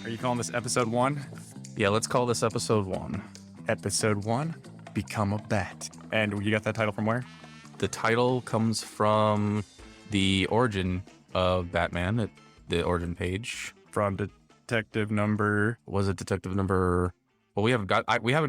Are you calling this episode 1? Yeah, let's call this episode 1. Episode 1, Become a Bat. And you got that title from where? The title comes from the origin of Batman, the origin page. From detective number... Was it detective number... Well, we haven't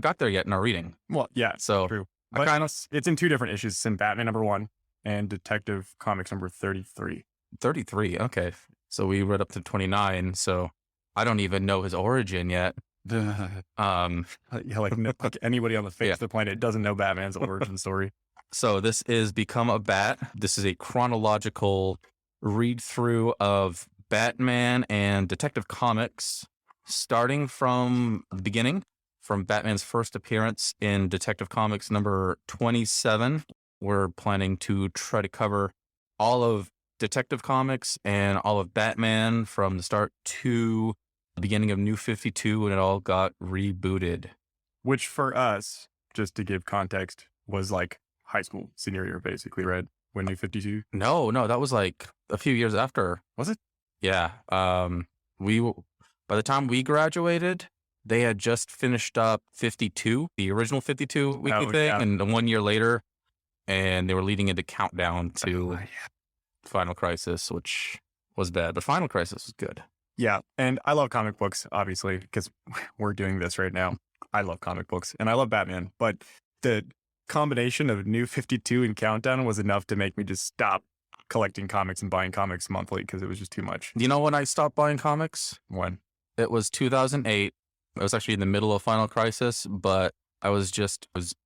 got there yet in our reading. Well, yeah, So true. I kind of... It's in 2 different issues. It's in Batman number 1 and Detective Comics number 33. 33, okay. So we read up to 29, so I don't even know his origin yet. Yeah, like anybody on the face Yeah. of the planet doesn't know Batman's origin story. So this is Become a Bat. This is a chronological read-through of Batman and Detective Comics, starting from the beginning, from Batman's first appearance in Detective Comics number 27. We're planning to try to cover all of Detective Comics and all of Batman from the start to the beginning of New 52 when it all got rebooted. Which for us, just to give context, was like high school, senior year, basically, right? When New 52? No, that was like a few years after. Was it? Yeah. By the time we graduated, they had just finished up 52, the original 52 weekly thing, yeah. and 1 year later, and they were leading into Countdown to Final Crisis, which was bad, but Final Crisis was good. Yeah, and I love comic books, obviously, because we're doing this right now. I love comic books, and I love Batman, but the combination of New 52 and Countdown was enough to make me just stop collecting comics and buying comics monthly because it was just too much. You know when I stopped buying comics? When? It was 2008. It was actually in the middle of Final Crisis, but I was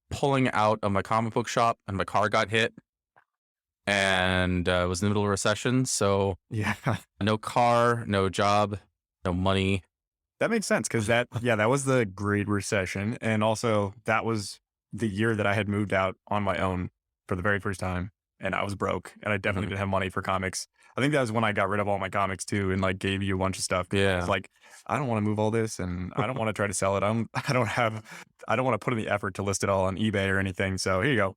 pulling out of my comic book shop and my car got hit. And it was in the middle of a recession, so Yeah, no car, no job, no money. that makes sense because that was the Great Recession. And also that was the year that I had moved out on my own for the very first time. And I was broke and I definitely didn't have money for comics. I think that was when I got rid of all my comics too and like gave you a bunch of stuff. Yeah. It's like, I don't want to move all this and I don't want to try to sell it. I don't want to put in the effort to list it all on eBay or anything. So here you go.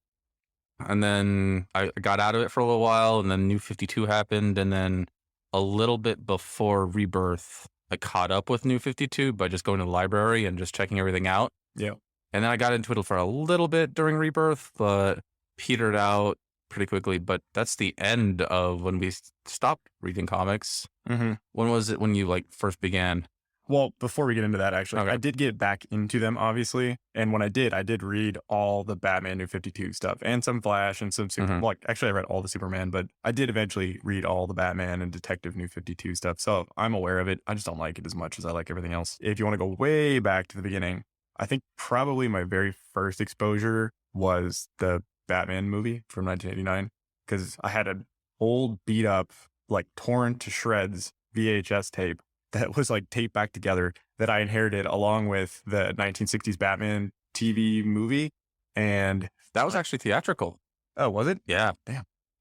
And then I got out of it for a little while, and then New 52 happened, and then a little bit before Rebirth, I caught up with New 52 by just going to the library and just checking everything out. Yeah. And then I got into it for a little bit during Rebirth, but petered out pretty quickly. But that's the end of when we stopped reading comics. Mm-hmm. When was it when you like first began? Well, before we get into that, actually, Okay. I did get back into them, obviously. And when I did read all the Batman New 52 stuff and some Flash and some Super. Mhm. Well, actually, I read all the Superman, but I did eventually read all the Batman and Detective New 52 stuff. So I'm aware of it. I just don't like it as much as I like everything else. If you want to go way back to the beginning, I think probably my very first exposure was the Batman movie from 1989 because I had an old beat up, like torn to shreds VHS tape that was like taped back together that I inherited along with the 1960s Batman TV movie. And That was actually theatrical. oh, was it? Yeah.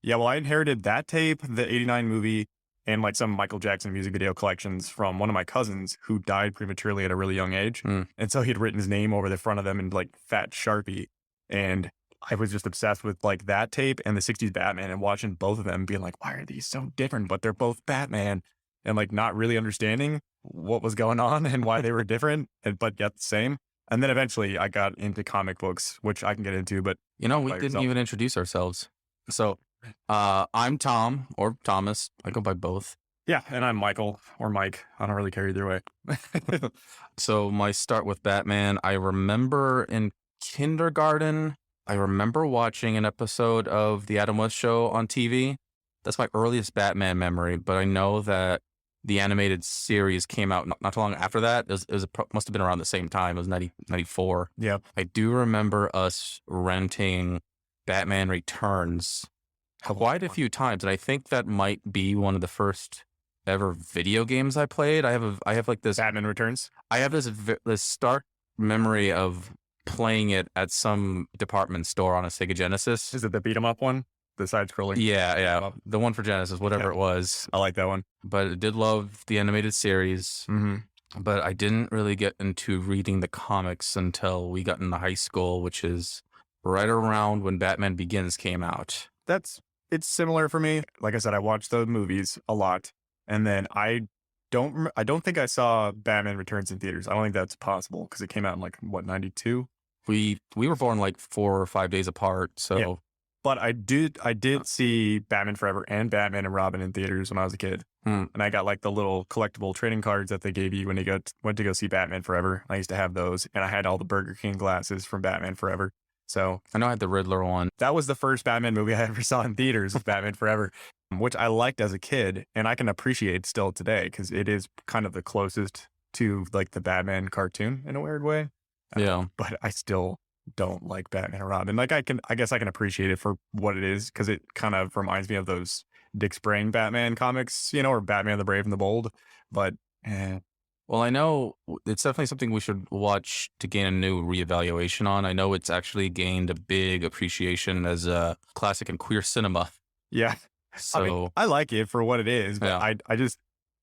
Yeah, well, I inherited that tape, the 89 movie, and like some Michael Jackson music video collections from one of my cousins who died prematurely at a really young age. Mm. And so he'd written his name over the front of them in like fat Sharpie. And I was just obsessed with like that tape and the 60s Batman and watching both of them being like, why are these so different? But they're both Batman. And like not really understanding what was going on and why they were different, but yet the same. And then eventually I got into comic books, which I can get into, but You know, we By didn't yourself. even introduce ourselves. So I'm Tom, or Thomas. I go by both. yeah. And I'm Michael or Mike. I don't really care either way. So my start with Batman, I remember in kindergarten, I remember watching an episode of The Adam West Show on TV. That's my earliest Batman memory, but I know that the animated series came out not too long after that. Must have been around the same time. It was 94. Yeah. I do remember us renting Batman Returns quite a few times, and I think that might be one of the first ever video games I played. I have like this. Batman Returns. I have this stark memory of playing it at some department store on a Sega Genesis. Is it the beat 'em up one? The side scrolling? Yeah, the one for Genesis, whatever it was. I like that one. But I did love the animated series. Mm-hmm. But I didn't really get into reading the comics until we got into high school, which is right around when Batman Begins came out. It's similar for me. Like I said, I watched the movies a lot. And then I I don't think I saw Batman Returns in theaters. I don't think that's possible because it came out in like what 92. We were born like 4 or 5 days apart, Yeah. so But I did see Batman Forever and Batman and Robin in theaters when I was a kid. Hmm. And I got like the little collectible trading cards that they gave you when you went to go see Batman Forever. I used to have those, and I had all the Burger King glasses from Batman Forever. So I know I had the Riddler one. that was the first Batman movie I ever saw in theaters, was Batman Forever, which I liked as a kid, and I can appreciate still today because it is kind of the closest to like the Batman cartoon in a weird way. Yeah. But I still don't like Batman and Robin. Like I guess I can appreciate it for what it is because it kind of reminds me of those Dick Sprang Batman comics, or Batman the Brave and the Bold. But Well, I know it's definitely something we should watch to gain a new reevaluation on. I know it's actually gained a big appreciation as a classic in queer cinema. yeah, So, I mean, I like it for what it is, but yeah. I just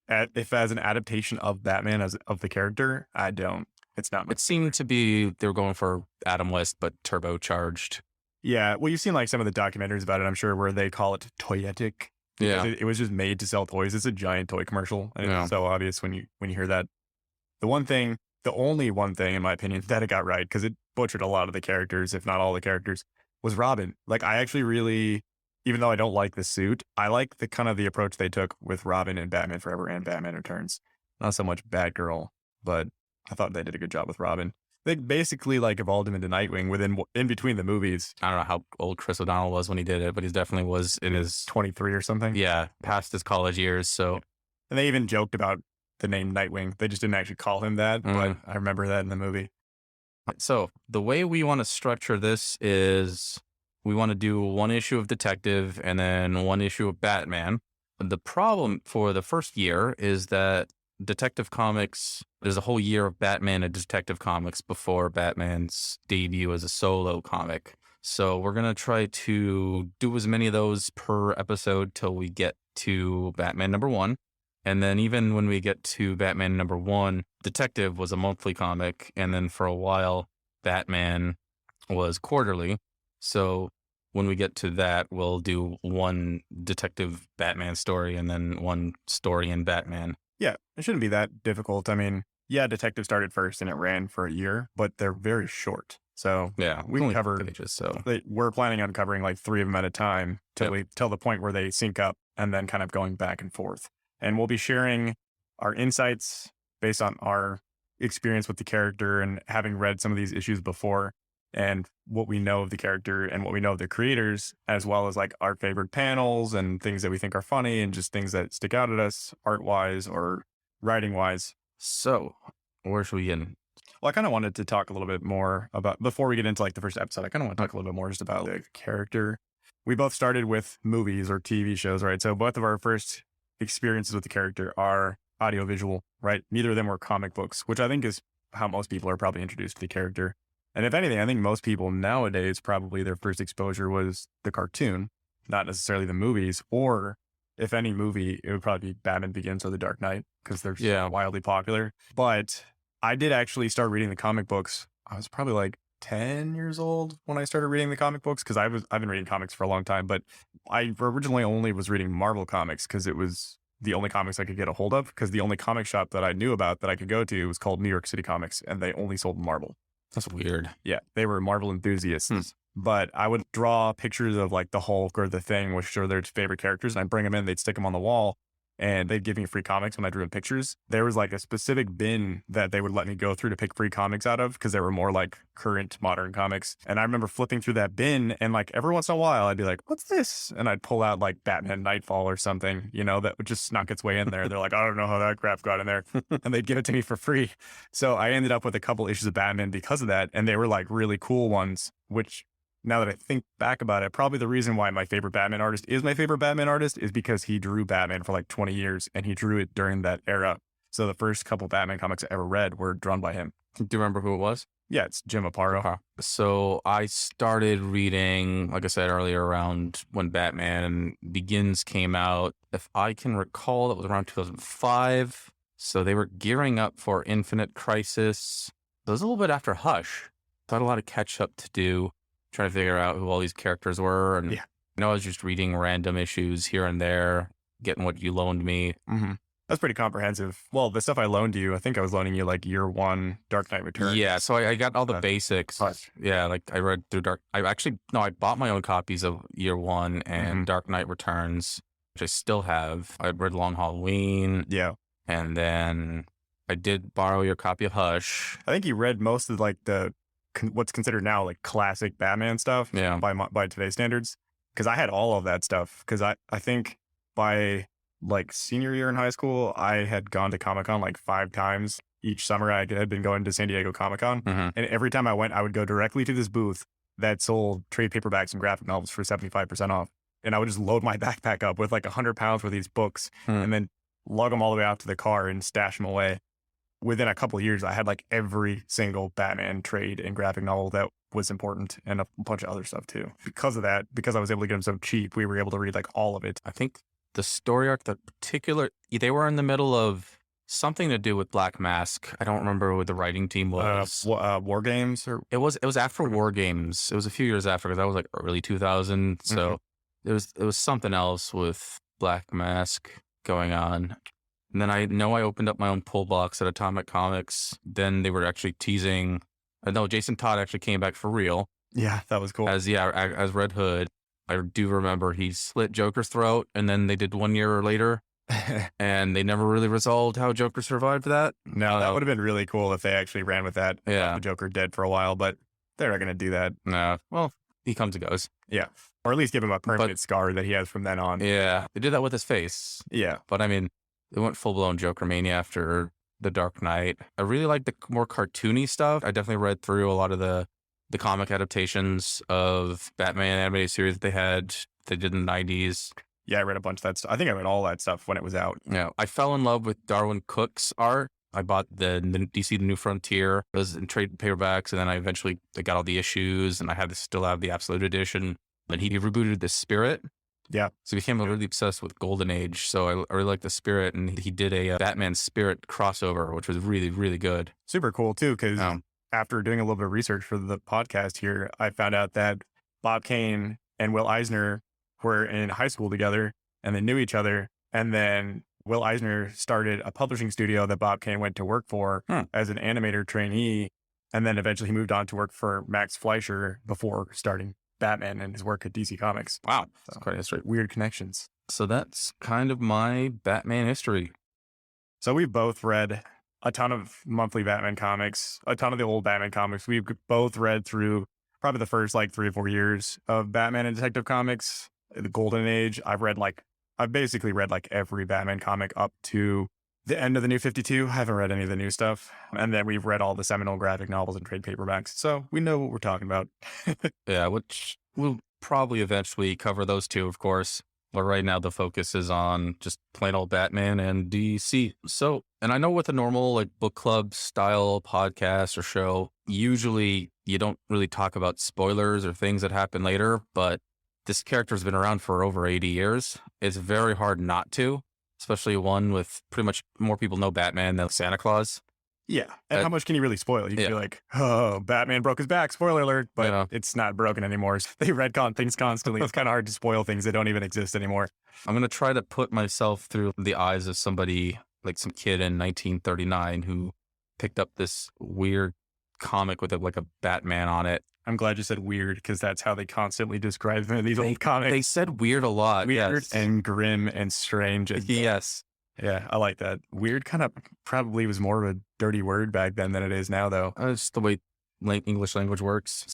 if as an adaptation of Batman as of the character, I don't. It's not my It seemed to be they were going for Adam West, but turbocharged. Yeah, well, you've seen like some of the documentaries about it, I'm sure, where they call it toyetic. Yeah. It was just made to sell toys. It's a giant toy commercial, and Yeah. it's so obvious when you hear that. The only one thing, in my opinion, that it got right, because it butchered a lot of the characters, if not all the characters, was Robin. Like, I actually really, even though I don't like the suit, I like the kind of the approach they took with Robin and Batman Forever and Batman Returns. Not so much Batgirl, but I thought they did a good job with Robin. They basically like evolved him into Nightwing in between the movies. I don't know how old Chris O'Donnell was when he did it, but he definitely was in his 23 or something. past his college years. So, And they even joked about the name Nightwing. They just didn't actually call him that, but I remember that in the movie. So the way we want to structure this is we want to do one issue of Detective and then one issue of Batman. The problem for the first year is that Detective Comics, there's a whole year of Batman and Detective Comics before Batman's debut as a solo comic. So we're going to try to do as many of those per episode till we get to Batman #1. And then even when we get to Batman #1, Detective was a monthly comic. And then for a while, Batman was quarterly. So when we get to that, we'll do one Detective Batman story and then one story in Batman. Yeah, it shouldn't be that difficult. I mean, yeah, Detective started first and it ran for a year, but they're very short. So Yeah, we only covered pages, so we're planning on covering like 3 of them at a time till the point where they sync up and then kind of going back and forth. And we'll be sharing our insights based on our experience with the character and having read some of these issues before and what we know of the character and what we know of the creators, as well as like our favorite panels and things that we think are funny and just things that stick out at us art wise or writing wise. So where should we begin? Well, I kind of wanted to talk a little bit more about, before we get into like the first episode, I kind of want to talk a little bit more just about the character. We both started with movies or TV shows, right? So both of our first experiences with the character are audiovisual, right? Neither of them were comic books, which I think is how most people are probably introduced to the character. And if anything, I think most people nowadays, probably their first exposure was the cartoon, not necessarily the movies, or if any movie, it would probably be Batman Begins or The Dark Knight because they're so wildly popular. But I did actually start reading the comic books. I was probably like 10 years old when I started reading the comic books because I've been reading comics for a long time, but I originally only was reading Marvel comics because it was the only comics I could get a hold of, because the only comic shop that I knew about that I could go to was called New York City Comics, and they only sold Marvel. That's weird. Yeah, they were Marvel enthusiasts. But I would draw pictures of like the Hulk or the Thing, which are their favorite characters, and I'd bring them in, they'd stick them on the wall, and they'd give me free comics when I drew in pictures. There was like a specific bin that they would let me go through to pick free comics out of because they were more like current modern comics. And I remember flipping through that bin and like every once in a while I'd be like, what's this? And I'd pull out like Batman Nightfall or something, that would just snuck its way in there. They're like, I don't know how that crap got in there. And they'd give it to me for free. So I ended up with a couple issues of Batman because of that. And they were like really cool ones, which, now that I think back about it, probably the reason why my favorite Batman artist is my favorite Batman artist is because he drew Batman for like 20 years and he drew it during that era. So the first couple Batman comics I ever read were drawn by him. Do you remember who it was? Yeah, it's Jim Aparo. So I started reading, like I said earlier, around when Batman Begins came out. If I can recall, that was around 2005. So they were gearing up for Infinite Crisis. It was a little bit after Hush. So I had a lot of catch up to do, trying to figure out who all these characters were. And I was just reading random issues here and there, getting what you loaned me. That's pretty comprehensive. Well, the stuff I loaned you, I think I was loaning you like year one Dark Knight Returns. Yeah, so I got all the Uh, basics. but- Yeah, like I read through I bought my own copies of Year One and Mhm. Dark Knight Returns, which I still have. I read Long Halloween, Yeah. and then I did borrow your copy of Hush. I think you read most of like what's considered now like classic Batman stuff Yeah. by today's standards. Because I had all of that stuff. Because I think by like senior year in high school, I had gone to Comic-Con like 5 times each summer. I had been going to San Diego Comic-Con. Mhm. And every time I went, I would go directly to this booth that sold trade paperbacks and graphic novels for 75% off. And I would just load my backpack up with like 100 pounds worth of these books and then lug them all the way out to the car and stash them away. Within a couple of years, I had like every single Batman trade and graphic novel that was important and a bunch of other stuff too. Because of that, because I was able to get them so cheap, we were able to read like all of it. I think the story arc, they were in the middle of something to do with Black Mask. I don't remember what the writing team was. War Games or It was after War Games. It was a few years after because that was like early 2000. So it was something else with Black Mask going on. And then I know I opened up my own pull box at Atomic Comics. Then they were actually teasing. No, Jason Todd actually came back for real yeah, that was cool. as Red Hood. I do remember he slit Joker's throat, and then they did 1 year later, and they never really resolved how Joker survived that. No, that would have been really cool if they actually ran with that. Yeah. The Joker dead for a while, but they're not going to do that. No, well, he comes and goes. Yeah, or at least give him a permanent scar that he has from then on. Yeah, they did that with his face. Yeah, But I mean, they went full blown Joker mania after The Dark Knight. I really like the more cartoony stuff. I definitely read through a lot of the comic adaptations of Batman animated series that they did in the 90s. yeah, I read a bunch of that stuff. I think I read all that stuff when it was out. Yeah, I fell in love with Darwin Cook's art. I bought the DC The New Frontier. It was in trade paperbacks, and then I got all the issues, and I still have the Absolute Edition. And he rebooted the Spirit. Yeah. So I became really obsessed with Golden Age. So I really like the Spirit, and he did a Batman Spirit crossover, which was really, really good. Super cool too, because after doing a little bit of research for the podcast here, I found out that Bob Kane and Will Eisner were in high school together and they knew each other. And then Will Eisner started a publishing studio that Bob Kane went to work for as an animator trainee. And then eventually he moved on to work for Max Fleischer before starting Batman and his work at DC Comics. Wow. That's quite a history. Weird connections. So that's kind of my Batman history. So we've both read a ton of monthly Batman comics, a ton of the old Batman comics. We've both read through probably the first like 3 or 4 years of Batman and Detective Comics, the Golden Age. I've basically read like every Batman comic up to the end of the New 52. I haven't read any of the new stuff. And then we've read all the seminal graphic novels and trade paperbacks. So we know what we're talking about. Yeah, which we'll probably eventually cover those two, of course. But right now the focus is on just plain old Batman and DC. So, and I know with a normal like book club style podcast or show, usually you don't really talk about spoilers or things that happen later, but this character's been around for over 80 years. It's very hard not to, especially one with pretty much more people know Batman than Santa Claus. Yeah. And how much can you really spoil? You can be like, oh, Batman broke his back, spoiler alert, but it's not broken anymore. They retcon things constantly. It's kind of hard to spoil things that don't even exist anymore. I'm going to try to put myself through the eyes of somebody, like some kid in 1939 who picked up this weird comic with like a Batman on it. I'm glad you said weird because that's how they constantly describe them in these old comics. They said weird a lot. Weird and grim and strange. And, yes. Yeah, I like that. Weird kind of probably was more of a dirty word back then than it is now, though. That's the way English language works.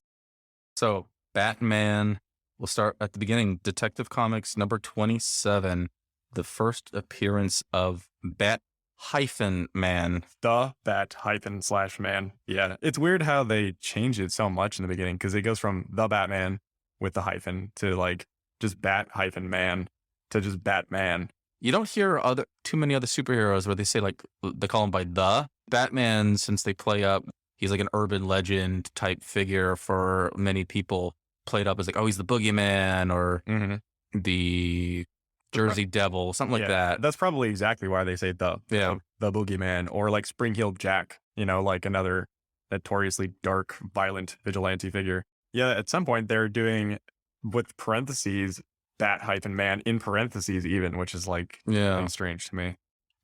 So, Batman, we'll start at the beginning. Detective Comics number 27, the first appearance of Bat-Man. The Bat-/Man. Yeah, it's weird how they changed it so much in the beginning because it goes from the Batman with the hyphen to like just Bat-Man to just Batman. You don't hear too many other superheroes where they say like they call him by the Batman, since they play up. He's like an urban legend type figure for many people. Played up as like, oh, he's the boogeyman or the Jersey Devil, something like that. That's probably exactly why they say the boogeyman, or like Spring-Heeled Jack. You know, like another notoriously dark, violent vigilante figure. Yeah, at some point they're doing with parentheses Bat-Man in parentheses even, which is like strange to me.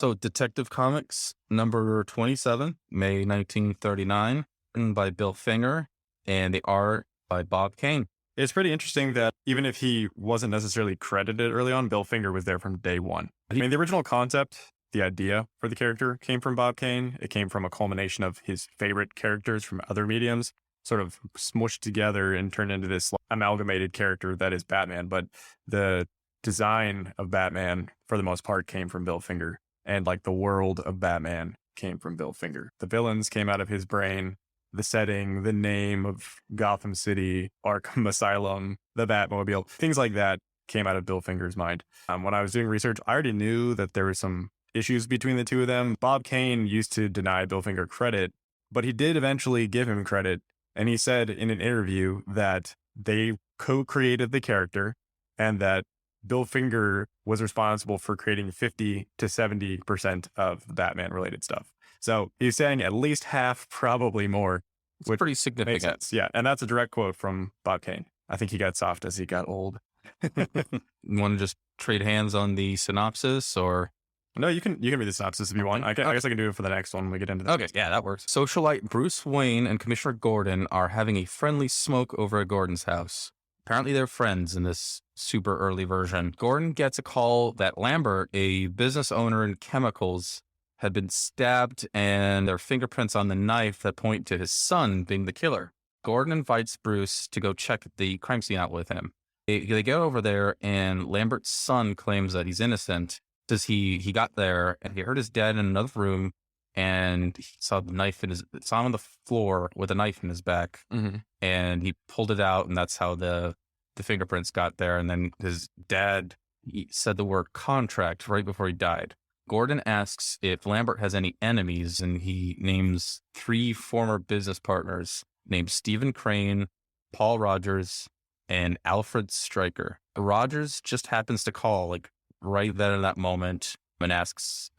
So Detective Comics number 27, May 1939, written by Bill Finger, and the art by Bob Kane. It's pretty interesting that even if he wasn't necessarily credited early on, Bill Finger was there from day one. I mean, the original concept, the idea for the character came from Bob Kane. It came from a culmination of his favorite characters from other mediums, sort of smushed together and turned into this amalgamated character that is Batman. But the design of Batman, for the most part, came from Bill Finger. And like the world of Batman came from Bill Finger. The villains came out of his brain. The setting, the name of Gotham City, Arkham Asylum, the Batmobile, things like that came out of Bill Finger's mind. When I was doing research, I already knew that there were some issues between the two of them. Bob Kane used to deny Bill Finger credit, but he did eventually give him credit. And he said in an interview that they co-created the character and that Bill Finger was responsible for creating 50 to 70% of the Batman related stuff. So he's saying at least half, probably more. It's pretty Makes significant. sense. Yeah. And that's a direct quote from Bob Kane. I think he got soft as he got old. You want to just trade hands on the synopsis, or? No, you can read the synopsis if you want. I guess I can do it for the next one when we get into that. Okay, yeah, that works. Socialite Bruce Wayne and Commissioner Gordon are having a friendly smoke over at Gordon's house. Apparently they're friends in this super early version. Gordon gets a call that Lambert, a business owner in chemicals, had been stabbed, and there are fingerprints on the knife that point to his son being the killer. Gordon invites Bruce to go check the crime scene out with him. They get over there, and Lambert's son claims that he's innocent. Says he got there and he heard his dad in another room, and he saw the knife saw him on the floor with a knife in his back, and he pulled it out, and that's how the fingerprints got there. And then his dad said the word contract right before he died. Gordon asks if Lambert has any enemies, and he names 3 former business partners named Stephen Crane, Paul Rogers, and Alfred Stryker. Rogers just happens to call like right then in that moment and asks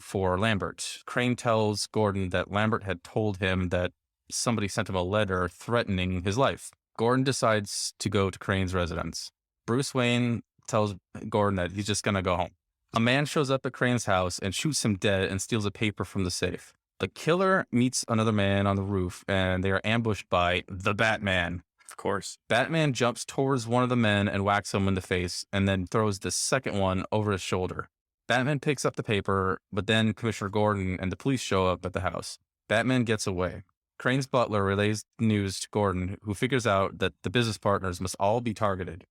for Lambert. Crane tells Gordon that Lambert had told him that somebody sent him a letter threatening his life. Gordon decides to go to Crane's residence. Bruce Wayne tells Gordon that he's just going to go home. A man shows up at Crane's house and shoots him dead and steals a paper from the safe. The killer meets another man on the roof, and they are ambushed by the Batman. Of course. Batman jumps towards one of the men and whacks him in the face, and then throws the second one over his shoulder. Batman picks up the paper, but then Commissioner Gordon and the police show up at the house. Batman gets away. Crane's butler relays the news to Gordon, who figures out that the business partners must all be targeted,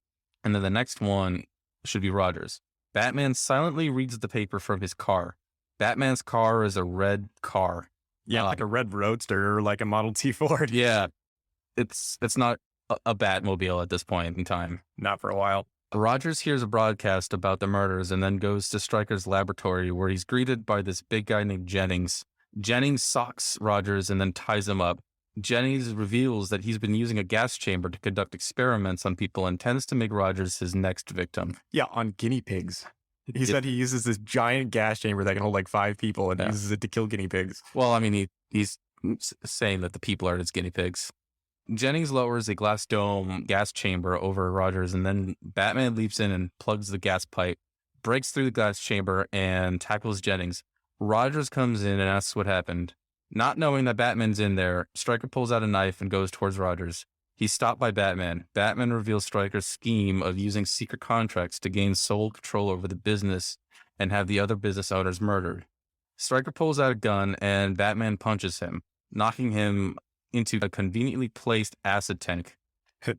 and then the next one should be Rogers. Batman silently reads the paper from his car. Batman's car is a red car. Yeah, like a red Roadster or like a Model T Ford. Yeah, it's not a Batmobile at this point in time. Not for a while. Rogers hears a broadcast about the murders and then goes to Stryker's laboratory, where he's greeted by this big guy named Jennings. Jennings socks Rogers and then ties him up. Jennings reveals that he's been using a gas chamber to conduct experiments on people and intends to make Rogers his next victim. Yeah, on guinea pigs. He said he uses this giant gas chamber that can hold like 5 people and uses it to kill guinea pigs. Well, I mean, he's saying that the people are his guinea pigs. Jennings lowers a glass dome gas chamber over Rogers, and then Batman leaps in and plugs the gas pipe, breaks through the glass chamber, and tackles Jennings. Rogers comes in and asks what happened. Not knowing that Batman's in there, Stryker pulls out a knife and goes towards Rogers. He's stopped by Batman. Batman reveals Stryker's scheme of using secret contracts to gain sole control over the business and have the other business owners murdered. Stryker pulls out a gun and Batman punches him, knocking him into a conveniently placed acid tank.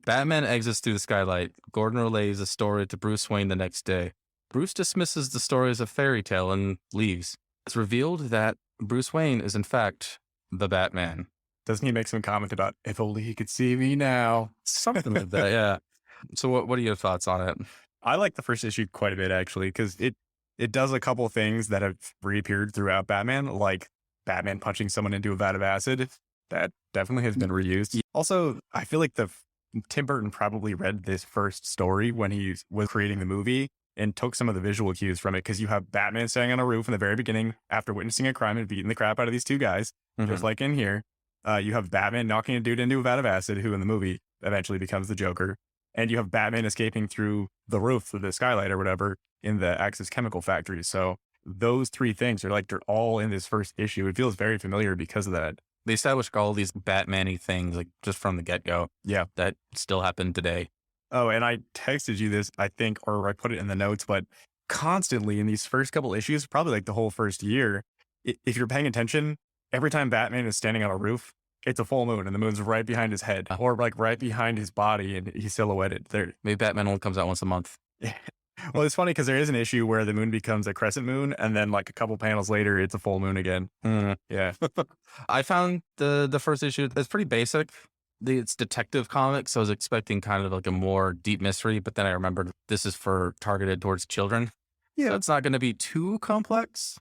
Batman exits through the skylight. Gordon relays the story to Bruce Wayne the next day. Bruce dismisses the story as a fairy tale and leaves. It's revealed that Bruce Wayne is in fact the Batman. Doesn't he make some comment about, if only he could see me now? Something like that, yeah. So what are your thoughts on it? I like the first issue quite a bit, actually, because it does a couple things that have reappeared throughout Batman, like Batman punching someone into a vat of acid. That definitely has been reused. Also, I feel like Tim Burton probably read this first story when he was creating the movie and took some of the visual cues from it, because you have Batman standing on a roof in the very beginning after witnessing a crime and beating the crap out of these 2 guys, just like in here. You have Batman knocking a dude into a vat of acid, who in the movie eventually becomes the Joker. And you have Batman escaping through the roof, through the skylight or whatever, in the Axis chemical factory. So those three things are like they're all in this first issue. It feels very familiar because of that. They established all these Batman-y things like just from the get-go Yeah. that still happen today. Oh, and I texted you this, I think, or I put it in the notes, but constantly in these first couple issues, probably like the whole first year, if you're paying attention, every time Batman is standing on a roof, it's a full moon and the moon's right behind his head or like right behind his body and he's silhouetted there. Maybe Batman only comes out once a month. Well, it's funny because there is an issue where the moon becomes a crescent moon and then like a couple panels later, it's a full moon again. Yeah. I found the first issue, it's pretty basic. It's detective comics, so I was expecting kind of like a more deep mystery, but then I remembered this is for targeted towards children. Yeah. So it's not going to be too complex.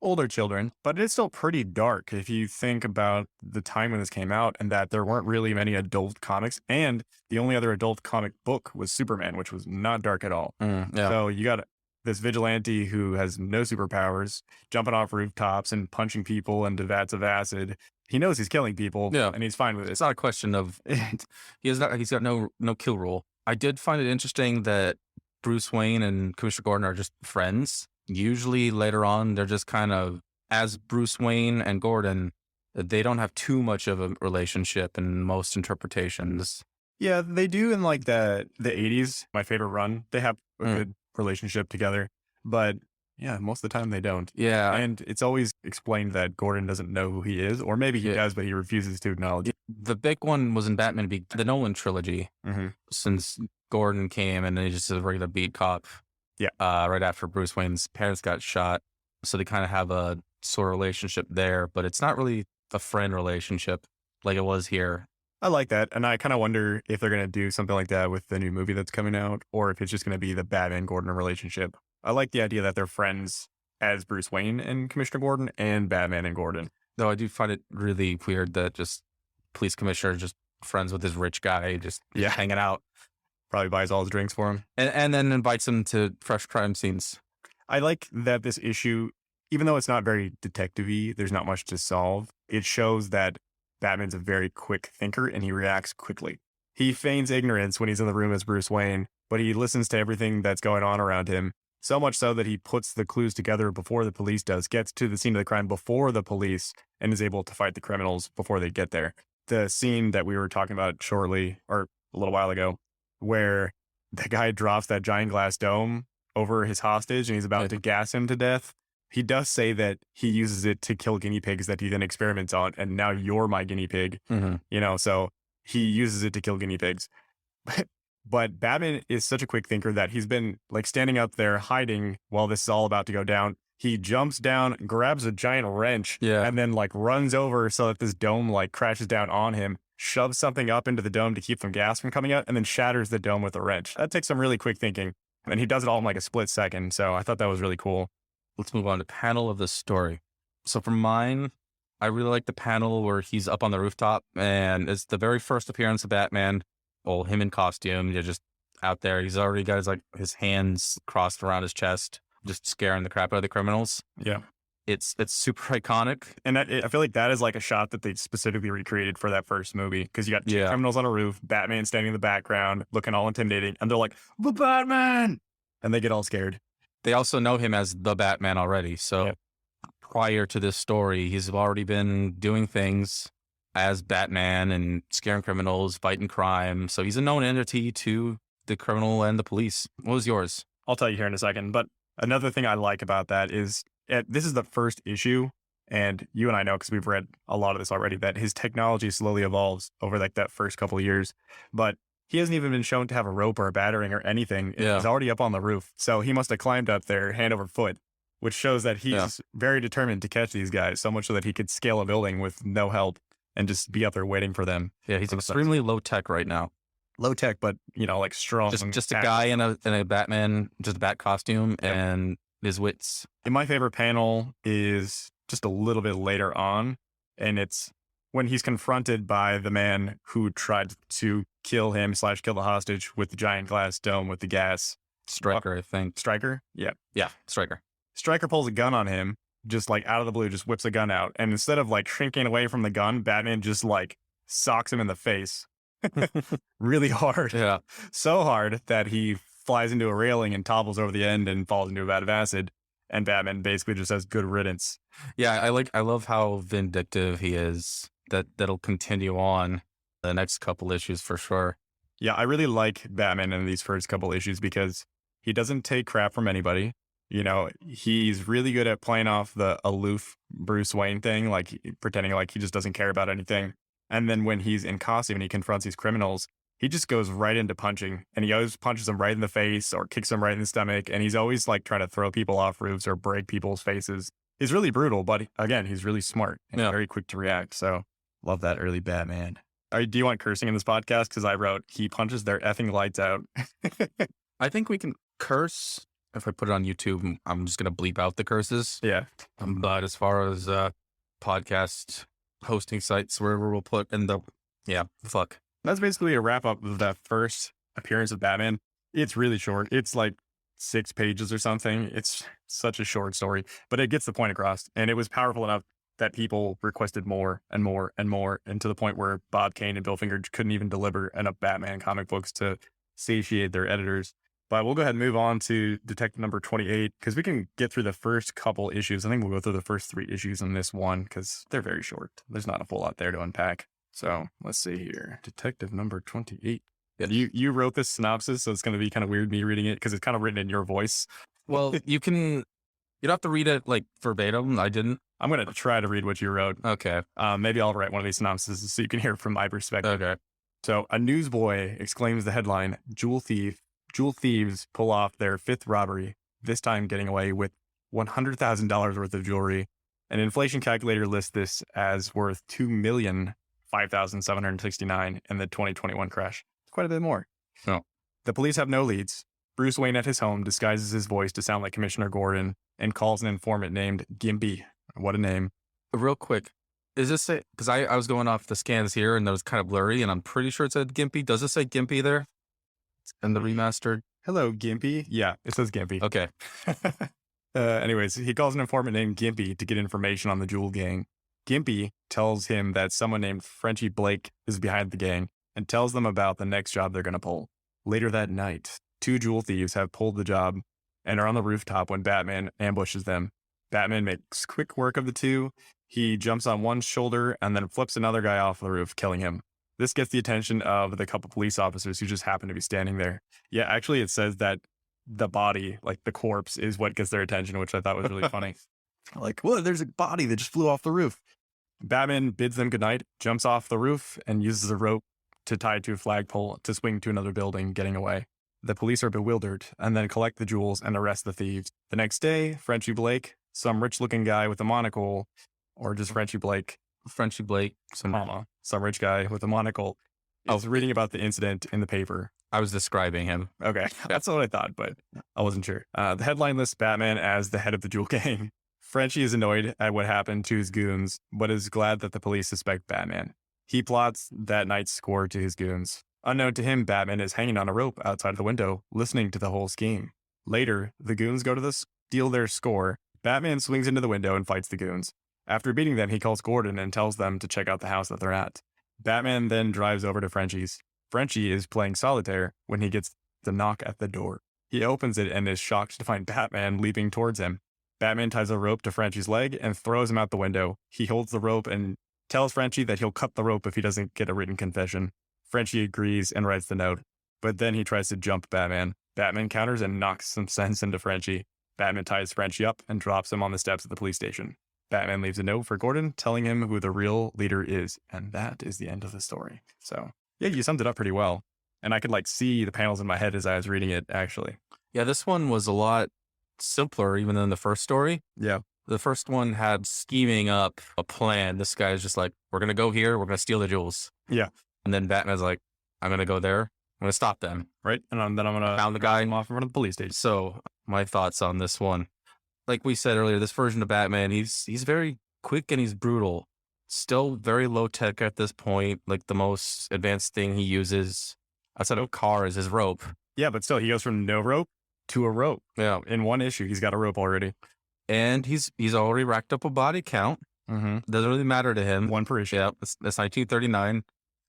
Older children, but it's still pretty dark if you think about the time when this came out and that there weren't really many adult comics. And the only other adult comic book was Superman, which was not dark at all. Yeah. So you got this vigilante who has no superpowers, jumping off rooftops and punching people into vats of acid. He knows he's killing people, Yeah. and he's fine with it. It's not a question of he's got no kill rule. I did find it interesting that Bruce Wayne and Commissioner Gordon are just friends. Usually later on, they're just kind of, as Bruce Wayne and Gordon, they don't have too much of a relationship in most interpretations. Yeah, they do in like the 80s, my favorite run. They have a good relationship together, but yeah, most of the time they don't. Yeah. And it's always explained that Gordon doesn't know who he is, or maybe he does, but he refuses to acknowledge it. The big one was in Batman, the Nolan trilogy, since Gordon came and then he's just a regular beat cop. Yeah. Right after Bruce Wayne's parents got shot. So they kind of have a sort of relationship there, but it's not really a friend relationship like it was here. I like that. And I kind of wonder if they're going to do something like that with the new movie that's coming out, or if it's just going to be the Batman Gordon relationship. I like the idea that they're friends as Bruce Wayne and Commissioner Gordon and Batman and Gordon. Though I do find it really weird that just police commissioner just friends with this rich guy, just hanging out. Probably buys all his drinks for him. And then invites him to fresh crime scenes. I like that this issue, even though it's not very detective-y, there's not much to solve. It shows that Batman's a very quick thinker and he reacts quickly. He feigns ignorance when he's in the room as Bruce Wayne, but he listens to everything that's going on around him. So much so that he puts the clues together before the police does, gets to the scene of the crime before the police, and is able to fight the criminals before they get there. The scene that we were talking about shortly, or a little while ago, where the guy drops that giant glass dome over his hostage and he's about to gas him to death. He does say that he uses it to kill guinea pigs that he then experiments on, and now you're my guinea pig. So he uses it to kill guinea pigs. But Batman is such a quick thinker that he's been like standing up there hiding while this is all about to go down. He jumps down, grabs a giant wrench, and then like runs over so that this dome like crashes down on him, shoves something up into the dome to keep some gas from coming out, and then shatters the dome with a wrench. That takes some really quick thinking. And he does it all in like a split second. So I thought that was really cool. Let's move on to panel of the story. So for mine, I really like the panel where he's up on the rooftop and it's the very first appearance of Batman. Well, him in costume, you're just out there. He's already got his hands crossed around his chest, just scaring the crap out of the criminals. Yeah. It's super iconic. And I feel like that is like a shot that they specifically recreated for that first movie. Because you got two criminals on a roof, Batman standing in the background, looking all intimidating. And they're like, the Batman! And they get all scared. They also know him as the Batman already. So prior to this story, he's already been doing things as Batman and scaring criminals, fighting crime. So he's a known entity to the criminal and the police. What was yours? I'll tell you here in a second. But another thing I like about that is this is the first issue. And you and I know, because we've read a lot of this already, that his technology slowly evolves over like that first couple of years. But he hasn't even been shown to have a rope or a battering or anything. He's already up on the roof. So he must have climbed up there hand over foot, which shows that he's very determined to catch these guys, so much so that he could scale a building with no help and just be up there waiting for them. Yeah, he's extremely low tech right now. Low tech, but like strong. Just a guy in a Batman, just a bat costume and his wits. And my favorite panel is just a little bit later on, and it's when he's confronted by the man who tried to kill him / kill the hostage with the giant glass dome with the gas. Stryker, I think. Stryker? Yeah. Yeah, Stryker. Stryker pulls a gun on him, just like out of the blue, just whips a gun out. And instead of like shrinking away from the gun, Batman just like socks him in the face really hard. Yeah. So hard that he flies into a railing and topples over the end and falls into a vat of acid. And Batman basically just says good riddance. Yeah, I love how vindictive he is. That'll continue on the next couple issues for sure. Yeah, I really like Batman in these first couple issues because he doesn't take crap from anybody. You know, he's really good at playing off the aloof Bruce Wayne thing, like pretending like he just doesn't care about anything. And then when he's in costume and he confronts these criminals, he just goes right into punching, and he always punches them right in the face or kicks them right in the stomach. And he's always like trying to throw people off roofs or break people's faces. He's really brutal, but again, he's really smart and very quick to react. So love that early Batman. Do you want cursing in this podcast? Because I wrote, he punches their effing lights out. I think we can curse. If I put it on YouTube, I'm just going to bleep out the curses. Yeah. But as far as podcast hosting sites, wherever we'll put in the, fuck. That's basically a wrap up of that first appearance of Batman. It's really short. It's like 6 pages or something. It's such a short story, but it gets the point across. And it was powerful enough that people requested more and more and more, and to the point where Bob Kane and Bill Finger couldn't even deliver enough Batman comic books to satiate their editors. But we'll go ahead and move on to Detective number 28, because we can get through the first couple issues. I think we'll go through the first 3 issues in this one, because they're very short. There's not a whole lot there to unpack. So let's see here. Detective number 28. Yeah, you wrote this synopsis, so it's going to be kind of weird me reading it, because it's kind of written in your voice. Well, you don't have to read it like verbatim. I didn't. I'm going to try to read what you wrote. Okay. Maybe I'll write one of these synopses so you can hear it from my perspective. Okay. So a newsboy exclaims the headline, Jewel thieves pull off their 5th robbery, this time getting away with $100,000 worth of jewelry. An inflation calculator lists this as worth $2,005,769 in the 2021 crash. It's quite a bit more. Oh. The police have no leads. Bruce Wayne at his home disguises his voice to sound like Commissioner Gordon and calls an informant named Gimpy. What a name. Real quick, is this it? Because I was going off the scans here and that was kind of blurry, and I'm pretty sure it said Gimpy. Does it say Gimpy there? And the remastered? Hello, Gimpy. Yeah, it says Gimpy. Okay. Anyways, he calls an informant named Gimpy to get information on the Jewel gang. Gimpy tells him that someone named Frenchie Blake is behind the gang and tells them about the next job they're going to pull. Later that night, 2 jewel thieves have pulled the job and are on the rooftop when Batman ambushes them. Batman makes quick work of the 2. He jumps on one shoulder and then flips another guy off the roof, killing him. This gets the attention of the couple police officers who just happen to be standing there. Yeah, actually, it says that the body, like the corpse, is what gets their attention, which I thought was really funny. Like, whoa, there's a body that just flew off the roof. Batman bids them goodnight, jumps off the roof, and uses a rope to tie it to a flagpole to swing to another building, getting away. The police are bewildered and then collect the jewels and arrest the thieves. The next day, Frenchie Blake, some rich-looking guy with a monocle, or just Frenchie Blake, some rich guy with a monocle, is reading about the incident in the paper. I was describing him. Okay, that's what I thought, but I wasn't sure. The headline lists Batman as the head of the Jewel Gang. Frenchie is annoyed at what happened to his goons, but is glad that the police suspect Batman. He plots that night's score to his goons. Unknown to him, Batman is hanging on a rope outside the window, listening to the whole scheme. Later, the goons go to steal their score. Batman swings into the window and fights the goons. After beating them, he calls Gordon and tells them to check out the house that they're at. Batman then drives over to Frenchie's. Frenchie is playing solitaire when he gets the knock at the door. He opens it and is shocked to find Batman leaping towards him. Batman ties a rope to Frenchie's leg and throws him out the window. He holds the rope and tells Frenchie that he'll cut the rope if he doesn't get a written confession. Frenchie agrees and writes the note, but then he tries to jump Batman. Batman counters and knocks some sense into Frenchie. Batman ties Frenchie up and drops him on the steps of the police station. Batman leaves a note for Gordon telling him who the real leader is, and that is the end of the story. So, yeah, you summed it up pretty well. And I could see the panels in my head as I was reading it, actually. Yeah, this one was a lot simpler even than the first story. Yeah. The first one had scheming up a plan. This guy's just like, we're going to go here, we're going to steal the jewels. Yeah. And then Batman's like, I'm going to go there, I'm going to stop them. Right. And then I'm going to found the guy off in front of the police station. So my thoughts on this one. Like we said earlier, this version of Batman, he's very quick and he's brutal. Still very low tech at this point. Like the most advanced thing he uses outside of a car is his rope. Yeah, but still, he goes from no rope to a rope. Yeah. In one issue, he's got a rope already. And he's already racked up a body count. Mm-hmm. Doesn't really matter to him. One per issue. Yeah, that's 1939.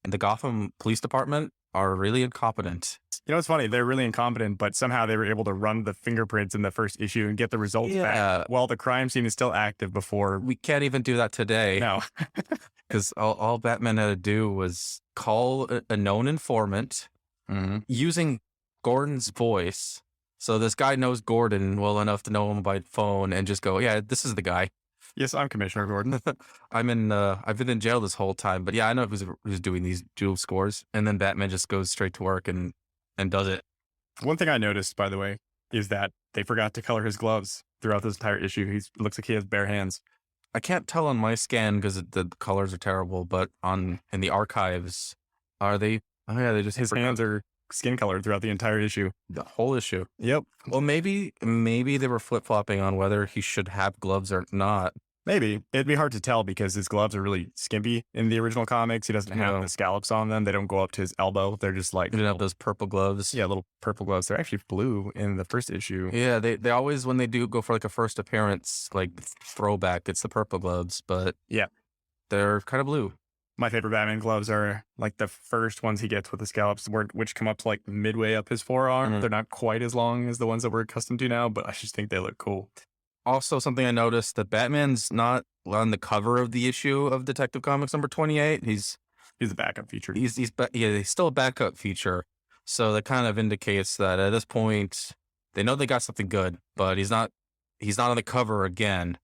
And the Gotham Police Department are really incompetent. You know, it's funny. They're really incompetent, but somehow they were able to run the fingerprints in the first issue and get the results back Yeah. while the crime scene is still active before. We can't even do that today No. because all Batman had to do was call a known informant using Gordon's voice. So this guy knows Gordon well enough to know him by phone and just go, yeah, this is the guy. Yes, I'm Commissioner Gordon. I've been in jail this whole time, but yeah, I know who's doing these dual scores. And then Batman just goes straight to work and does it. One thing I noticed, by the way, is that they forgot to color his gloves throughout this entire issue. He looks like he has bare hands. I can't tell on my scan because the colors are terrible, but in the archives, are they? Oh yeah, they just His hands are skin colored throughout the entire issue. the whole issue. Yep. Well, maybe they were flip flopping on whether he should have gloves or not. Maybe. It'd be hard to tell because his gloves are really skimpy in the original comics. He doesn't have No. the scallops on them. They don't go up to his elbow. They're just like, He didn't have those purple gloves. yeah, little purple gloves. They're actually blue in the first issue. Yeah, they always, when they do go for like a first appearance, like throwback, it's the purple gloves, but Yeah. they're kind of blue. My favorite Batman gloves are like the first ones he gets with the scallops, which come up to like midway up his forearm. Mhm. They're not quite as long as the ones that we're accustomed to now, but I just think they look cool. Also, something I noticed that Batman's not on the cover of the issue of Detective Comics number 28. He's He's a backup feature. he's still a backup feature. So that kind of indicates that at this point they know they got something good, but he's not on the cover again.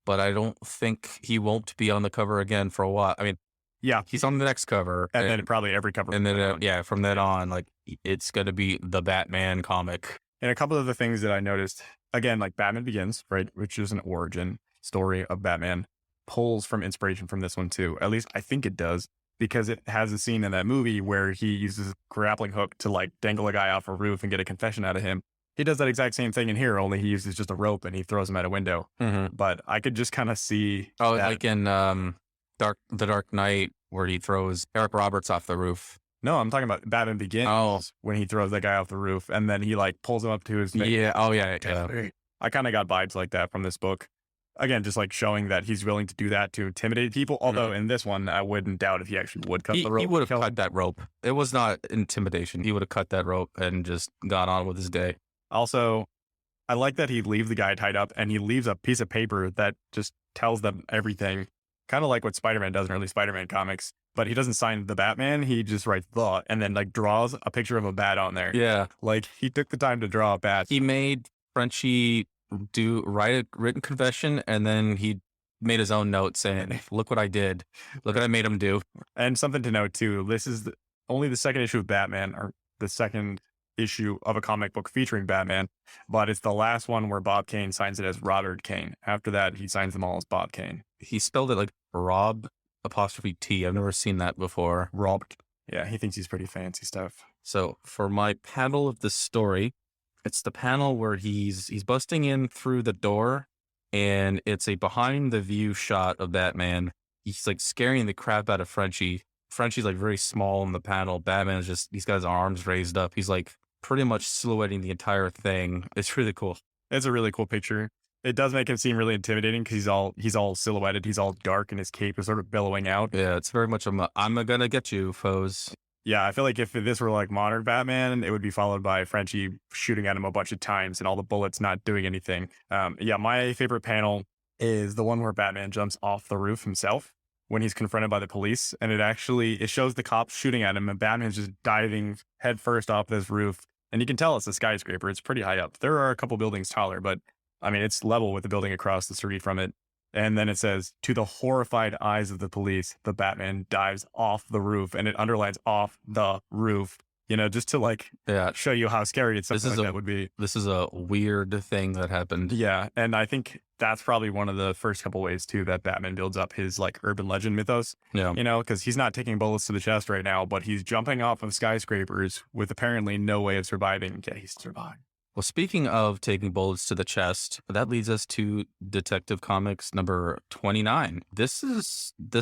But I don't think he won't be on the cover again for a while. I mean, Yeah. he's on the next cover, And then probably every cover. and then from then on, like it's gonna be the Batman comic. And a couple of the things that I noticed, again, like Batman Begins, right, which is an origin story of Batman, pulls from inspiration from this one too. At least I think it does, because it has a scene in that movie where he uses a grappling hook to like dangle a guy off a roof and get a confession out of him. He does that exact same thing in here, only he uses just a rope and he throws him out a window. But I could just kind of see Oh, that. like in The Dark Knight, where he throws Eric Roberts off the roof. No, I'm talking about Batman Begins Oh. when he throws that guy off the roof and then he like pulls him up to his face. Yeah. Oh, yeah. I kind of got vibes like that from this book. Again, just like showing that he's willing to do that to intimidate people. Although in this one, I wouldn't doubt if he actually would cut the rope. He would have cut that rope. It was not intimidation. He would have cut that rope and just gone on with his day. Also, I like that he leaves the guy tied up and he leaves a piece of paper that just tells them everything. Kind of like what Spider-Man does in early Spider-Man comics. But he doesn't sign the Batman. He just writes the and then like draws a picture of a bat on there. Yeah. Like he took the time to draw a bat. He made Frenchie write a written confession, and then he made his own note saying, look what I did. Look what I made him do. And something to note too, this is only the second issue of Batman, or the second issue of a comic book featuring Batman, but it's the last one where Bob Kane signs it as Robert Kane. After that, he signs them all as Bob Kane. He spelled it like Rob apostrophe T. I've never seen that before. Robert. Yeah, he thinks he's pretty fancy stuff. So for my panel of the story, it's the panel where he's busting in through the door, and it's a behind the view shot of Batman. He's like scaring the crap out of Frenchie. Frenchie's like very small in the panel. Batman is just, he's got his arms raised up. He's like pretty much silhouetting the entire thing. It's really cool. It's a really cool picture. It does make him seem really intimidating because he's all silhouetted. He's all dark and his cape is sort of billowing out. Yeah, it's very much I'm gonna get you, foes. Yeah, I feel like if this were like modern Batman, it would be followed by Frenchie shooting at him a bunch of times and all the bullets not doing anything. Yeah, my favorite panel is the one where Batman jumps off the roof himself when he's confronted by the police. And it shows the cops shooting at him and Batman's just diving headfirst off this roof. And you can tell it's a skyscraper. It's pretty high up. There are a couple buildings taller, but I mean, it's level with the building across the street from it. And then it says, to the horrified eyes of the police, the Batman dives off the roof, and it underlines off the roof, just to like show you how scary it's something like that would be. This is a weird thing that happened. Yeah. And I think that's probably one of the first couple ways too that Batman builds up his like urban legend mythos. Yeah. Because he's not taking bullets to the chest right now, but he's jumping off of skyscrapers with apparently no way of surviving. Yeah, he's survived. Well, speaking of taking bullets to the chest, that leads us to Detective Comics number 29. This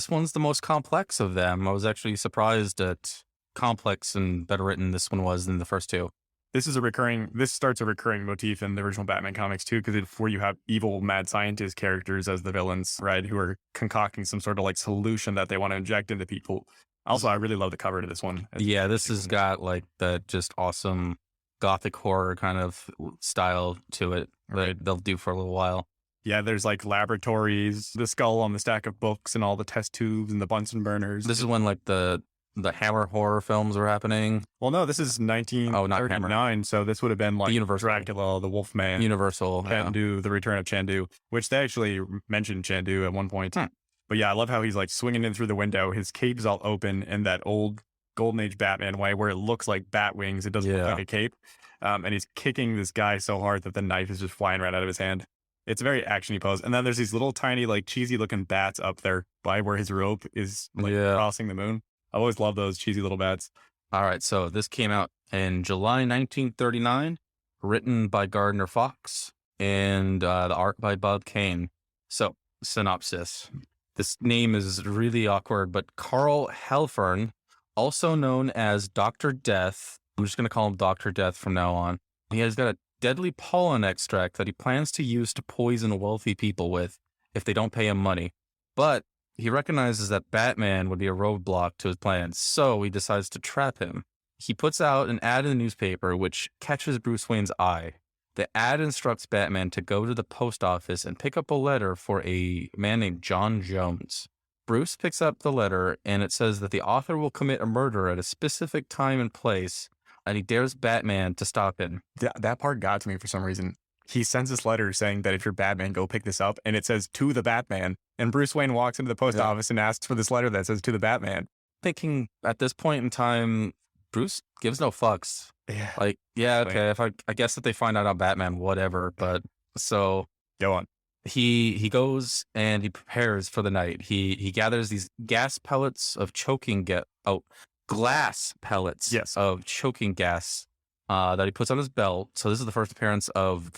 one's the most complex of them. I was actually surprised at complex and better written this one was than the first two. This starts a recurring motif in the original Batman comics too, because it's where you have evil mad scientist characters as the villains, right? Who are concocting some sort of like solution that they want to inject into people. Also, I really love the cover to this one. Yeah, this has got like the just awesome gothic horror kind of style to it that they'll do for a little while. Yeah, there's like laboratories, the skull on the stack of books, and all the test tubes and the Bunsen burners. This is when like the Hammer horror films were happening. Well, no, this is 1939, so this would have been like The Universal. Dracula, the Wolfman, Universal. Yeah. Chandu, the Return of Chandu, which they actually mentioned Chandu at one point. But yeah, I love how he's like swinging in through the window. His cape's all open in that old Golden Age Batman way where it looks like bat wings. It doesn't look like a cape. And he's kicking this guy so hard that the knife is just flying right out of his hand. It's a very actiony pose. And then there's these little tiny, like cheesy looking bats up there by where his rope is like crossing the moon. I've always loved those cheesy little bats. All right. So this came out in July 1939, written by Gardner Fox and the art by Bob Kane. So synopsis. This name is really awkward, but Carl Halfern, also known as Dr. Death, I'm just going to call him Dr. Death from now on. He has got a deadly pollen extract that he plans to use to poison wealthy people with if they don't pay him money. But he recognizes that Batman would be a roadblock to his plans, so he decides to trap him. He puts out an ad in the newspaper which catches Bruce Wayne's eye. The ad instructs Batman to go to the post office and pick up a letter for a man named John Jones. Bruce picks up the letter, and it says that the author will commit a murder at a specific time and place, and he dares Batman to stop him. That part got to me for some reason. He sends this letter saying that if you're Batman, go pick this up, and it says to the Batman. And Bruce Wayne walks into the post office and asks for this letter that says to the Batman. Thinking at this point in time, Bruce gives no fucks. Yeah. Like, yeah, okay, if I guess that they find out I'm Batman, whatever. But so go on. He goes and he prepares for the night. He gathers these glass pellets of choking gas that he puts on his belt. So this is the first appearance of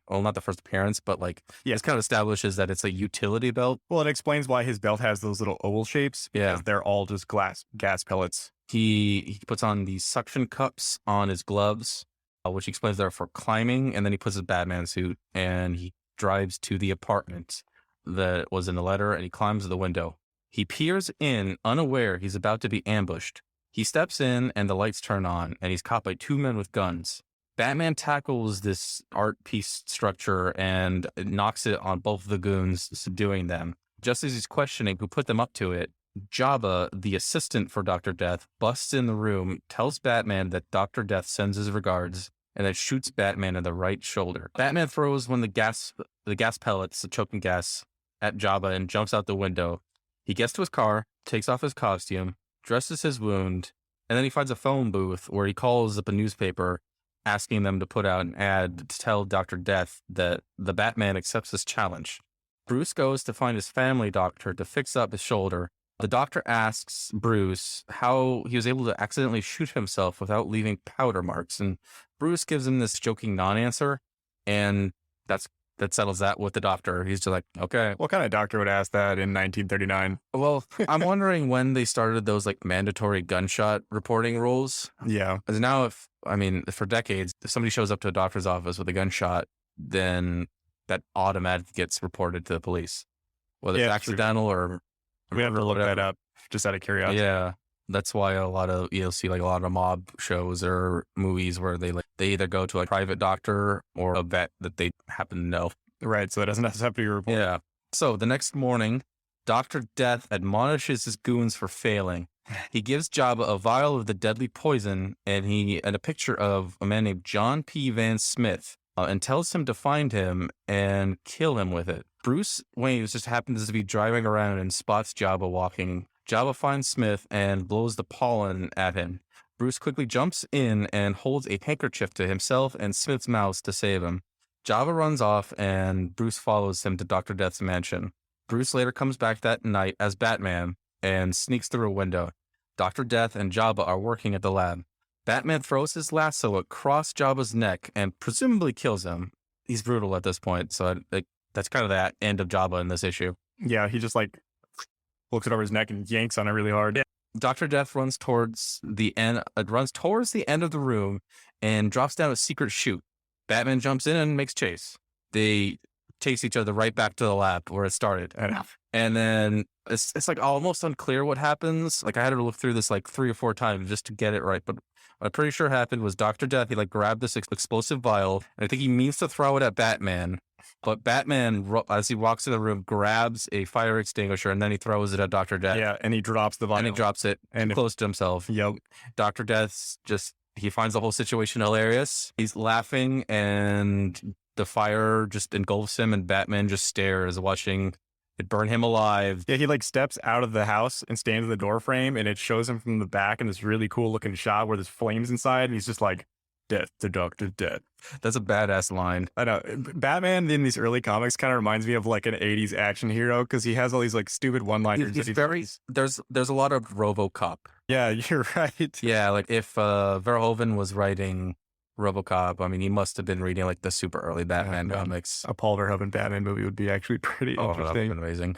not the first appearance, but like this kind of establishes that it's a utility belt. Well, it explains why his belt has those little oval shapes. Yeah. They're all just gas pellets. He puts on these suction cups on his gloves, which he explains they're for climbing. And then he puts his Batman suit and he drives to the apartment that was in the letter, and he climbs the window. He peers in, unaware he's about to be ambushed. He steps in and the lights turn on, and he's caught by two men with guns. Batman tackles this art piece structure and knocks it on both of the goons, subduing them. Just as he's questioning who put them up to it, Jabba, the assistant for Dr. Death, busts in the room, tells Batman that Dr. Death sends his regards, and then shoots Batman in the right shoulder. Batman throws one of the gas pellets, the choking gas, at Jabba and jumps out the window. He gets to his car, takes off his costume, dresses his wound, and then he finds a phone booth where he calls up a newspaper asking them to put out an ad to tell Dr. Death that the Batman accepts his challenge. Bruce goes to find his family doctor to fix up his shoulder. The doctor asks Bruce how he was able to accidentally shoot himself without leaving powder marks, and Bruce gives him this joking non-answer, and that settles that with the doctor. He's just like, okay. What kind of doctor would ask that in 1939? Well, I'm wondering when they started those like mandatory gunshot reporting rules. Yeah. Because now, for decades, if somebody shows up to a doctor's office with a gunshot, then that automatically gets reported to the police, whether it's accidental or we have to look that up just out of curiosity. Yeah. That's why you'll see like a lot of mob shows or movies where they either go to a private doctor or a vet that they happen to know. Right. So it doesn't have to be a report. Yeah. So the next morning, Dr. Death admonishes his goons for failing. He gives Jabba a vial of the deadly poison and a picture of a man named John P. Van Smith and tells him to find him and kill him with it. Bruce Wayne just happens to be driving around and spots Jabba walking. Jabba finds Smith and blows the pollen at him. Bruce quickly jumps in and holds a handkerchief to himself and Smith's mouth to save him. Jabba runs off and Bruce follows him to Dr. Death's mansion. Bruce later comes back that night as Batman and sneaks through a window. Dr. Death and Jabba are working at the lab. Batman throws his lasso across Jabba's neck and presumably kills him. He's brutal at this point, so that's kind of the end of Jabba in this issue. Yeah, he just looks it over his neck and yanks on it really hard. Yeah. Dr. Death runs towards the end of the room and drops down a secret chute. Batman jumps in and makes chase. They chase each other right back to the lab where it started. I know. And then it's like almost unclear what happens. Like I had to look through this like 3 or 4 times just to get it right. But what I'm pretty sure happened was Dr. Death, he like grabbed this explosive vial, and I think he means to throw it at Batman. But Batman, as he walks in the room, grabs a fire extinguisher and then he throws it at Dr. Death. Yeah, and he drops the vial. And he drops it And close to himself. Yep. Dr. Death's he finds the whole situation hilarious. He's laughing and the fire just engulfs him and Batman just stares, watching it burn him alive. Yeah, he like steps out of the house and stands in the door frame, and it shows him from the back in this really cool looking shot where there's flames inside, and he's just like, "Death to Dr. Death." That's a badass line. I know. Batman in these early comics kind of reminds me of like an 80s action hero because he has all these like stupid one-liners. He's very, there's a lot of RoboCop. Yeah, you're right. Yeah, like if Verhoeven was writing RoboCop, I mean, he must have been reading like the super early Batman comics. A Paul Verhoeven Batman movie would be actually pretty That would interesting. have been amazing.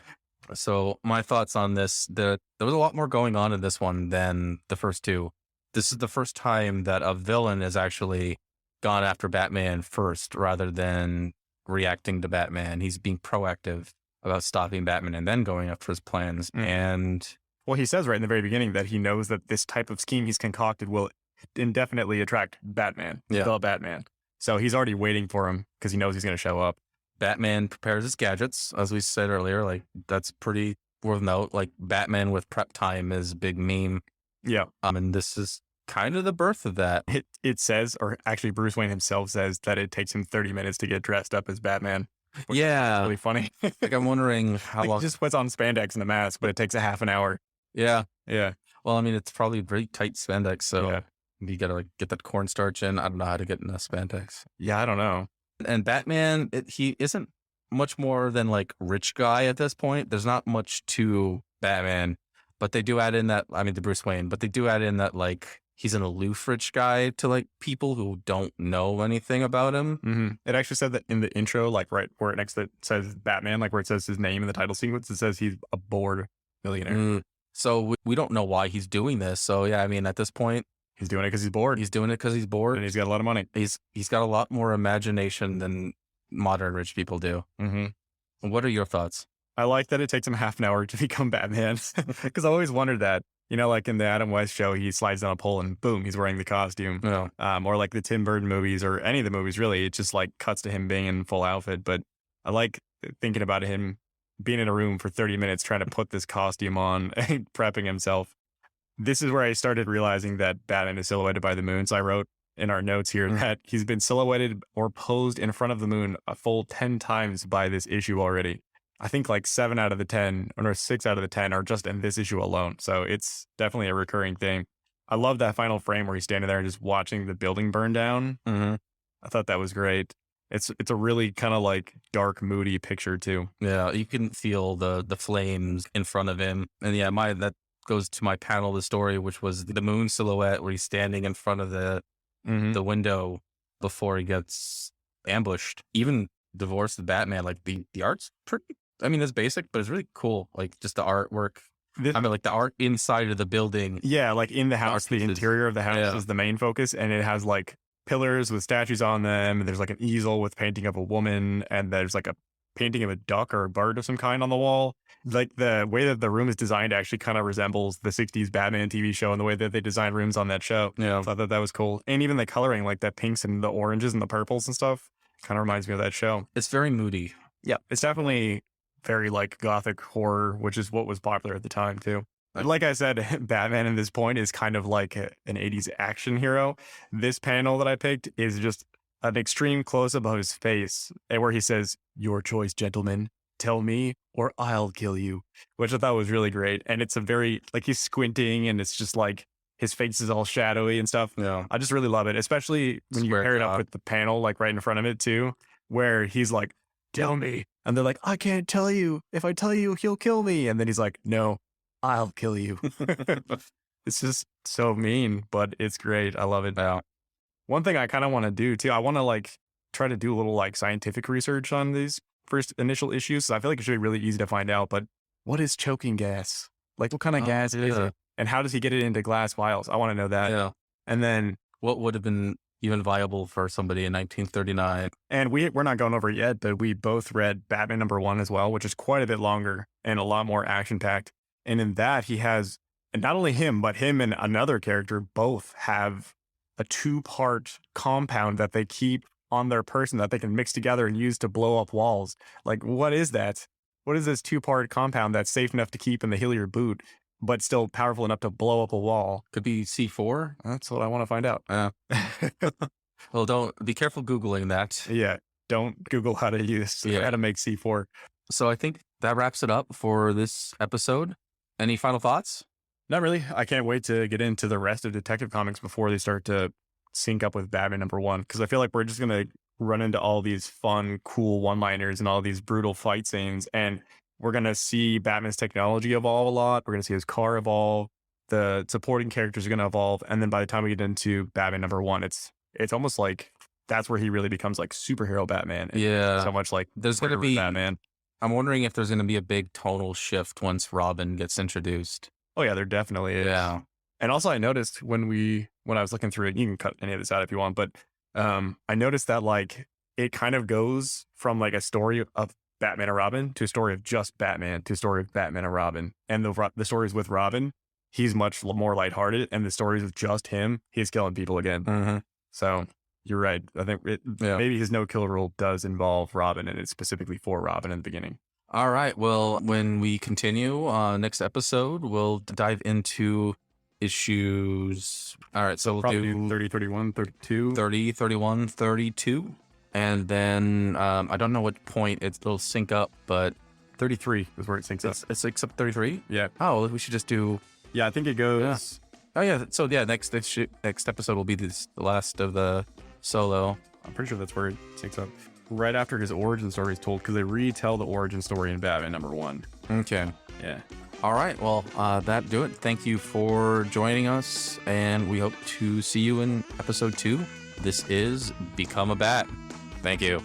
So my thoughts on this, there was a lot more going on in this one than the first two. This is the first time that a villain has actually gone after Batman first rather than reacting to Batman. He's being proactive about stopping Batman and then going after his plans. And well, he says right in the very beginning that he knows that this type of scheme he's concocted will indefinitely attract Batman, the Batman. So he's already waiting for him because he knows he's going to show up. Batman prepares his gadgets, as we said earlier. Like that's pretty worth note. Like Batman with prep time is a big meme. Yeah. And this is kind of the birth of that. It says, or actually Bruce Wayne himself says that it takes him 30 minutes to get dressed up as Batman. Yeah. Really funny. Like I'm wondering how long. He just puts on spandex and a mask, but it takes a half an hour. Yeah. Yeah. Well, I mean, it's probably pretty tight spandex, so you gotta like get that cornstarch in. I don't know how to get enough spandex. Yeah, I don't know. And Batman, he isn't much more than like rich guy at this point. There's not much to Batman, but they do add in that, I mean, the Bruce Wayne, but they do add in that like he's an aloof rich guy to like people who don't know anything about him. Mm-hmm. It actually said that in the intro, like right where it next to it says Batman, like where it says his name in the title sequence, it says he's a bored millionaire. So we don't know why he's doing this. So yeah, I mean, at this point, he's doing it because he's bored. He's doing it because he's bored, and he's got a lot of money. He's got a lot more imagination than modern rich people do. Mm-hmm. What are your thoughts? I like that it takes him half an hour to become Batman because I always wondered that. You know, like in the Adam West show, he slides down a pole and boom, he's wearing the costume. Yeah. Or like the Tim Burton movies or any of the movies, really, it just like cuts to him being in full outfit. But I like thinking about him being in a room for 30 minutes trying to put this costume on and prepping himself. This is where I started realizing that Batman is silhouetted by the moon. So I wrote in our notes here that he's been silhouetted or posed in front of the moon a full 10 times by this issue already. I think like 7 out of the 10 or 6 out of the 10 are just in this issue alone. So it's definitely a recurring thing. I love that final frame where he's standing there and just watching the building burn down. Mm-hmm. I thought that was great. It's a really kind of like dark, moody picture too. Yeah, you can feel the flames in front of him. And yeah, that goes to my panel of the story, which was the moon silhouette where he's standing in front of the window before he gets ambushed. Even divorced the Batman, like the art's pretty, I mean, it's basic, but it's really cool. Like just the artwork. I mean, like the art inside of the building. Yeah, like in the house, the interior of the house is the main focus. And it has like pillars with statues on them. And there's like an easel with painting of a woman. And there's like a painting of a duck or a bird of some kind on the wall. Like the way that the room is designed actually kind of resembles the 60s Batman TV show and the way that they design rooms on that show. Yeah. I thought that was cool. And even the coloring, like the pinks and the oranges and the purples and stuff, kind of reminds me of that show. It's very moody. Yeah. It's definitely very like gothic horror, which is what was popular at the time too. Like I said, Batman at this point is kind of like an 80s action hero. This panel that I picked is just an extreme close-up of his face where he says, "Your choice, gentlemen. Tell me or I'll kill you," which I thought was really great. And it's a very, like he's squinting and it's just like his face is all shadowy and stuff. Yeah. I just really love it, especially when you pair it up with the panel like right in front of it too, where he's like, "Tell me." And they're like, "I can't tell you. If I tell you, he'll kill me." And then he's like, "No, I'll kill you." It's just so mean, but it's great. I love it. Yeah. One thing I kind of want to do too, I want to like try to do a little like scientific research on these first initial issues. So I feel like it should be really easy to find out, but what is choking gas? Like what kind of gas is it? And how does he get it into glass vials? I want to know that. Yeah. And then what would have been even viable for somebody in 1939. And we're not going over it yet, but we both read Batman #1 as well, which is quite a bit longer and a lot more action packed. And in that, he has, and not only him, but him and another character both have a 2-part compound that they keep on their person that they can mix together and use to blow up walls. Like, what is that? What is this 2-part compound that's safe enough to keep in the heel of your boot, but still powerful enough to blow up a wall? Could be C4. That's what I want to find out. Well, don't be careful Googling that. Yeah, don't Google how to make C4. So I think that wraps it up for this episode. Any final thoughts? Not really. I can't wait to get into the rest of Detective Comics before they start to sync up with Batman #1, because I feel like we're just going to run into all these fun, cool one-liners and all these brutal fight scenes, and we're going to see Batman's technology evolve a lot. We're going to see his car evolve. The supporting characters are going to evolve, and then by the time we get into Batman #1, it's almost like that's where he really becomes like superhero Batman. Yeah. So much like there's going to be Batman. I'm wondering if there's going to be a big tonal shift once Robin gets introduced. Oh yeah, there definitely is. Yeah. And also I noticed when I was looking through it, you can cut any of this out if you want, but I noticed that like it kind of goes from like a story of Batman and Robin to a story of just Batman to a story of Batman and Robin. And the stories with Robin, he's much more lighthearted, and the stories with just him, he's killing people again. Mm-hmm. So you're right. I think maybe his no-kill rule does involve Robin, and it's specifically for Robin in the beginning. All right. Well, when we continue next episode, we'll dive into issues. All right. So we'll Probably do 30, 31, 32. 30, 31, 32. And then I don't know what point it'll sync up, but 33 is where it syncs up. it syncs up 33? Yeah. Oh, well, we should just do. Yeah, I think it goes. Oh, yeah. So, yeah, next episode will be the last of the solo. I'm pretty sure that's where it syncs up. Right after his origin story is told, because they retell the origin story in Batman #1. Okay. Yeah. All right. Well, that do it. Thank you for joining us, and we hope to see you in episode 2. This is Become a Bat. Thank you.